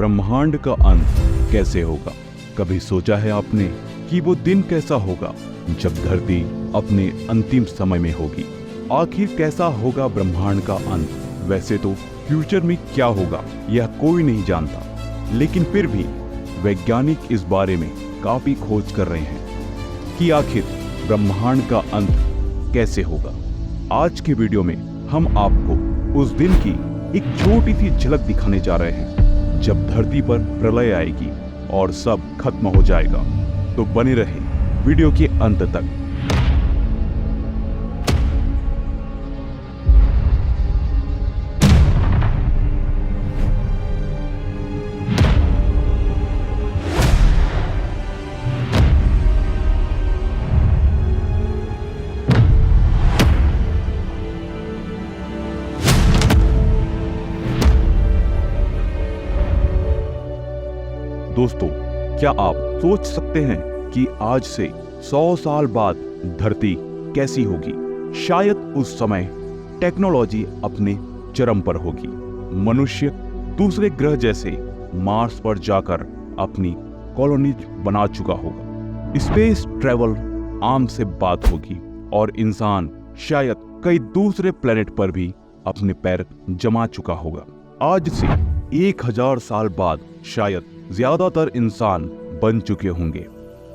ब्रह्मांड का अंत कैसे होगा? कभी सोचा है आपने कि वो दिन कैसा होगा जब धरती अपने अंतिम समय में होगी? आखिर कैसा होगा ब्रह्मांड का अंत? वैसे तो फ्यूचर में क्या होगा यह कोई नहीं जानता, लेकिन फिर भी वैज्ञानिक इस बारे में काफी खोज कर रहे हैं कि आखिर ब्रह्मांड का अंत कैसे होगा। आज के वीडियो में हम आपको उस दिन की एक छोटी सी झलक दिखाने जा रहे हैं जब धरती पर प्रलय आएगी और सब खत्म हो जाएगा। तो बने रहे वीडियो के अंत तक। दोस्तों, क्या आप सोच सकते हैं कि आज से 100 साल बाद धरती कैसी होगी? शायद उस समय टेक्नोलॉजी अपने चरम पर होगी। मनुष्य दूसरे ग्रह जैसे मार्स पर जाकर अपनी कॉलोनीज बना चुका होगा। स्पेस ट्रैवल आम से बात होगी और इंसान शायद कई दूसरे प्लेनेट पर भी अपने पैर जमा चुका होगा। आज से 1000 साल बाद शायद ज्यादातर इंसान बन चुके होंगे,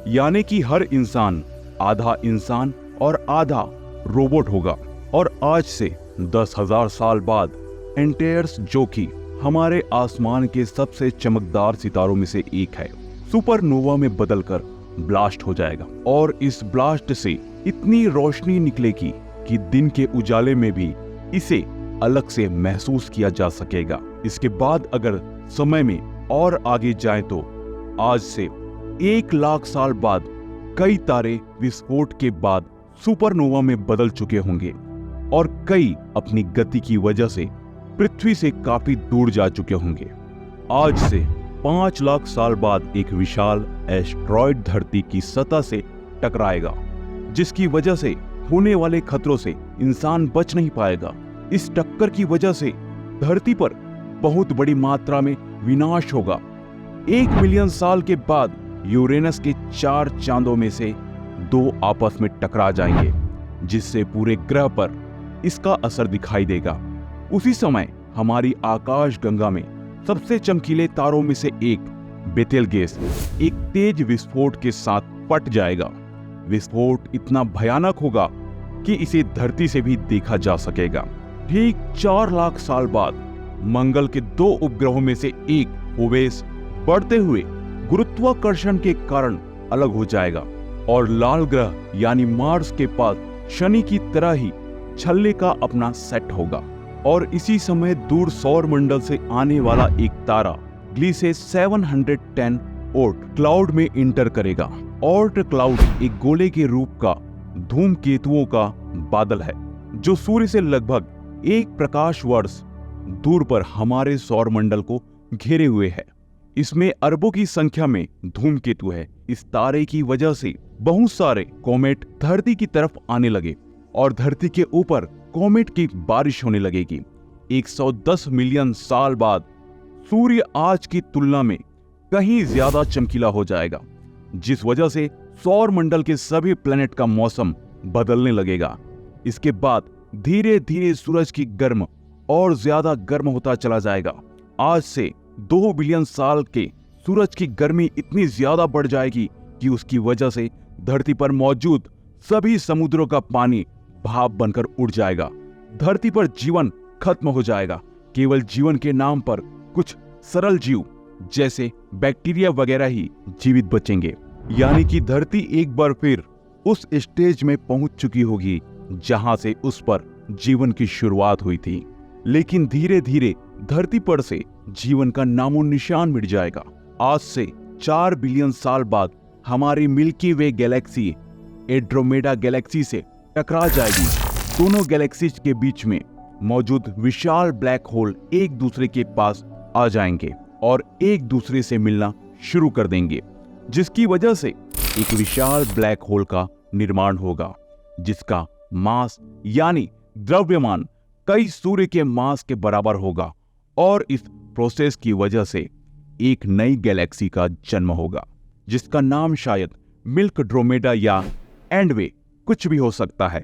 यानी कि हर इंसान आधा इंसान और आधा रोबोट होगा। और आज से 10,000 साल बाद एंटेयर्स, जो कि हमारे आसमान के सबसे चमकदार सितारों में से एक है, सुपरनोवा में बदलकर ब्लास्ट हो जाएगा। और इस ब्लास्ट से इतनी रोशनी निकलेगी कि दिन के उजाले में भी इसे अलग से महसूस किया जा सकेगा। इसके बाद अगर समय में और आगे जाए तो आज से 1 लाख साल बाद कई तारे विस्फोट के बाद सुपरनोवा में बदल चुके होंगे और कई अपनी गति की वजह से पृथ्वी से काफी दूर जा चुके होंगे। आज से 5 लाख साल बाद एक विशाल एस्टेरॉयड धरती की सतह से टकराएगा, जिसकी वजह से होने वाले खतरों से इंसान बच नहीं पाएगा। इस टक्कर की वजह से धरती पर बहुत बड़ी मात्रा में विनाश होगा। 1 मिलियन साल के बाद यूरेनस के 4 चांदों में से 2 आपस में टकरा जाएंगे, जिससे पूरे ग्रह पर इसका असर दिखाई देगा। उसी समय हमारी आकाश गंगा में सबसे चमकीले तारों में से एक बेtelgeuse एक तेज विस्फोट के साथ फट जाएगा। विस्फोट इतना भयानक होगा कि इसे धरती से भी देखा जा सकेगा। ठीक 4 लाख साल बाद मंगल के 2 उपग्रहों में से एक ओवेस बढ़ते हुए गुरुत्वाकर्षण के कारण अलग हो जाएगा और लाल ग्रह यानी मार्स के पास शनि की तरह ही छल्ले का अपना सेट होगा। और इसी समय दूर सौर मंडल से आने वाला एक तारा ग्लीसेस 710 ओर्ट क्लाउड में इंटर करेगा। ओर्ट क्लाउड एक गोले के रूप का धूमकेतुओं का बादल है जो सूर्य से लगभग 1 प्रकाश वर्ष दूर पर हमारे सौर मंडल को घेरे हुए है। इसमें अरबों की संख्या में धूमकेतु है। इस तारे की वजह से बहुत सारे कॉमेट धरती की तरफ आने लगे और धरती के ऊपर कॉमेट की बारिश होने लगेगी। 110 मिलियन साल बाद सूर्य आज की तुलना में कहीं ज्यादा चमकीला हो जाएगा, जिस वजह से सौर मंडल के सभी प्लेनेट का मौसम बदलने लगेगा। इसके बाद धीरे धीरे सूरज की गर्म और ज्यादा गर्म होता चला जाएगा। आज से 2 बिलियन साल के सूरज की गर्मी इतनी ज्यादा बढ़ जाएगी कि उसकी वजह से धरती पर मौजूद सभी समुद्रों का पानी भाप बनकर उड़ जाएगा। धरती पर जीवन खत्म हो जाएगा। केवल जीवन के नाम पर कुछ सरल जीव जैसे बैक्टीरिया वगैरह ही जीवित बचेंगे। यानी कि धरती एक बार फिर उस स्टेज में पहुंच चुकी होगी जहां से उस पर जीवन की शुरुआत हुई थी। लेकिन धीरे धीरे धरती पर से जीवन का नामो निशान मिट जाएगा। आज से 4 बिलियन साल बाद हमारी मिल्की वे गैलेक्सी एंड्रोमेडा गैलेक्सी से टकरा जाएगी। दोनों गैलेक्सीज के बीच में मौजूद विशाल ब्लैक होल एक दूसरे के पास आ जाएंगे और एक दूसरे से मिलना शुरू कर देंगे, जिसकी वजह से एक विशाल ब्लैक होल का निर्माण होगा, जिसका मास यानी द्रव्यमान कई सूर्य के मास के बराबर होगा। और इस प्रोसेस की वजह से एक नई गैलेक्सी का जन्म होगा, जिसका नाम शायद मिल्क ड्रोमेडा या एंडवे कुछ भी हो सकता है।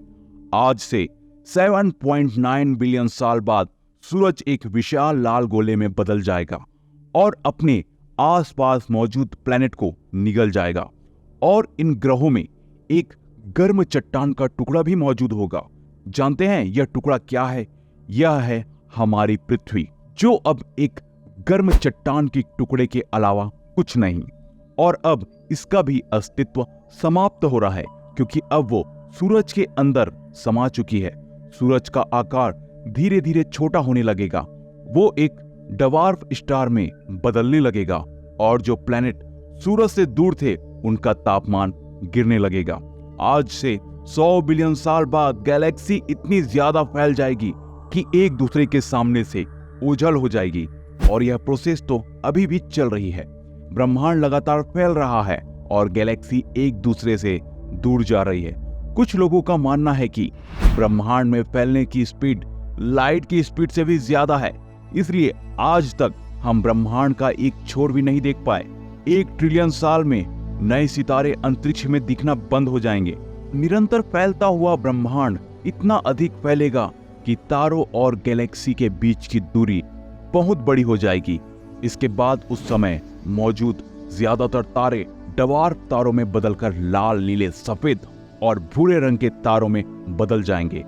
आज से 7.9 बिलियन साल बाद सूरज एक विशाल लाल गोले में बदल जाएगा और अपने आसपास मौजूद प्लैनेट को निगल जाएगा, और इन ग्रहों में एक गर्म चट्टान का टुकड़ा भी मौजूद होगा। जानते हैं यह टुकड़ा क्या है? यह है हमारी पृथ्वी, जो अब एक गर्म चट्टान के टुकड़े के अलावा कुछ नहीं। और अब इसका भी अस्तित्व समाप्त हो रहा है, क्योंकि अब वो सूरज के अंदर समा चुकी है। सूरज का आकार धीरे धीरे छोटा होने लगेगा, वो एक डवार्फ स्टार में बदलने लगेगा, और जो प्लैनेट सूरज से दूर थे उनका तापमान गिरने लगेगा। आज से 100 बिलियन साल बाद गैलेक्सी इतनी ज्यादा फैल जाएगी कि एक दूसरे के सामने से ओझल हो जाएगी, और यह प्रोसेस तो अभी भी चल रही है। ब्रह्मांड लगातार फैल रहा है और गैलेक्सी एक दूसरे से दूर जा रही है। कुछ लोगों का मानना है कि ब्रह्मांड में फैलने की स्पीड लाइट की स्पीड से भी ज्यादा है, इसलिए आज तक हम ब्रह्मांड का एक छोर भी नहीं देख पाए। 1 ट्रिलियन साल में नए सितारे अंतरिक्ष में दिखना बंद हो जाएंगे। निरंतर फैलता हुआ ब्रह्मांड इतना अधिक फैलेगा कि तारों और गैलेक्सी के बीच की दूरी बहुत बड़ी हो जाएगी। इसके बाद उस समय मौजूद ज्यादातर तारे डवार्फ तारों में बदलकर लाल, नीले, सफेद और भूरे रंग के तारों में बदल जाएंगे।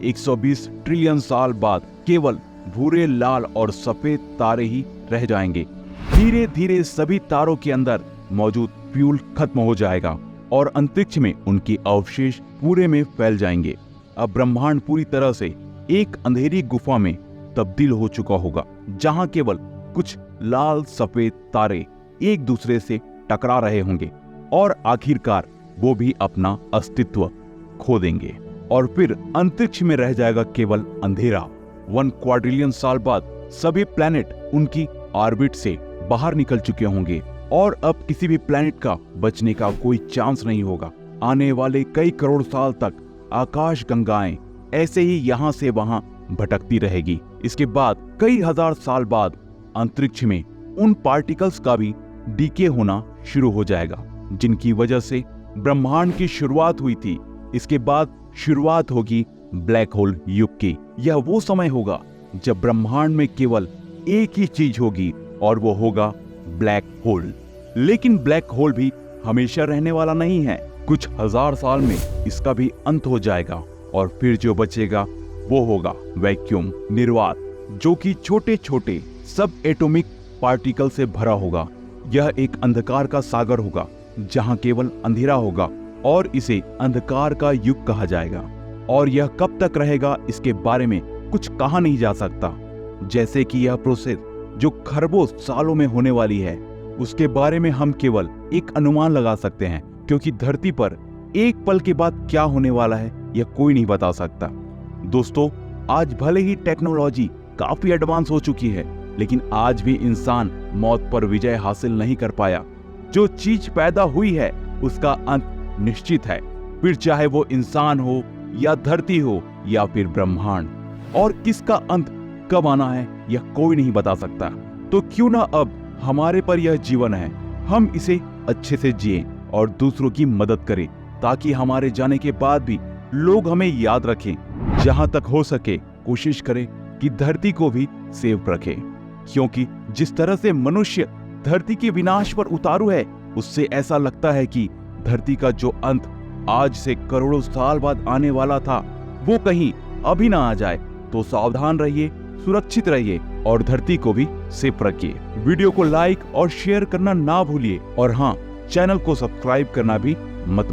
120 ट्रिलियन साल बाद केवल भूरे, लाल और सफेद तारे ही रह जाएंगे। धीरे धीरे सभी तारों के अंदर मौजूद फ्यूल खत्म हो जाएगा और अंतरिक्ष में उनकी अवशेष पूरे में फैल जाएंगे। अब ब्रह्मांड पूरी तरह से एक अंधेरी गुफा में तब्दील हो चुका होगा, जहां केवल कुछ लाल सफेद तारे एक दूसरे से टकरा रहे होंगे और आखिरकार वो भी अपना अस्तित्व खो देंगे, और फिर अंतरिक्ष में रह जाएगा केवल अंधेरा। 1 क्वाड्रिलियन साल बाद सभी प्लैनेट उनकी ऑर्बिट से बाहर निकल चुके होंगे और अब किसी भी प्लैनेट का बचने का कोई चांस नहीं होगा। आने वाले कई करोड़ साल तक आकाश गंगाएं ऐसे ही यहां से वहां भटकती रहेगी। इसके बाद कई हजार साल बाद अंतरिक्ष में उन पार्टिकल्स का भी डीके होना शुरू हो जाएगा, जिनकी वजह से ब्रह्मांड की शुरुआत हुई थी। इसके बाद शुरुआत होगी ब्लैक होल युग की। यह वो समय होगा जब ब्रह्मांड में केवल एक ही चीज होगी और वो होगा ब्लैक होल। लेकिन ब्लैक होल भी हमेशा रहने वाला नहीं है। कुछ हजार साल में इसका भी अंत हो जाएगा और फिर जो बचेगा वो होगा वैक्यूम, निर्वात, जो कि छोटे छोटे सब एटॉमिक पार्टिकल से भरा होगा। यह एक अंधकार का सागर होगा जहां केवल अंधेरा होगा और इसे अंधकार का युग कहा जाएगा। और यह कब तक रहेगा इसके बारे में कुछ कहा नहीं जा सकता। जैसे कि यह प्रोसेस जो खरबों सालों में होने वाली है, उसके बारे में हम केवल एक अनुमान लगा सकते हैं, क्योंकि धरती पर एक पल के बाद क्या होने वाला है यह कोई नहीं बता सकता। दोस्तों, आज भले ही टेक्नोलॉजी काफी एडवांस हो चुकी है, लेकिन आज भी इंसान मौत पर विजय हासिल नहीं कर पाया। जो चीज पैदा हुई है उसका अंत निश्चित है, फिर चाहे वो इंसान हो या धरती हो या फिर ब्रह्मांड। और किसका अंत कब आना है यह कोई नहीं बता सकता। तो क्यों ना अब हमारे पर यह जीवन है, हम इसे अच्छे से जिएं और दूसरों की मदद करें, ताकि हमारे जाने के बाद भी लोग हमें याद रखें। जहां तक हो सके कोशिश करें कि धरती को भी सेफ रखें, क्योंकि जिस तरह से मनुष्य धरती के विनाश पर उतारू है, उससे ऐसा लगता है कि धरती का जो अंत आज से करोड़ों साल बाद आने वाला था वो कहीं अभी ना आ जाए। तो सावधान रहिए, सुरक्षित रहिए और धरती को भी सेफ रखिए। वीडियो को लाइक और शेयर करना ना भूलिए, और हाँ, चैनल को सब्सक्राइब करना भी मत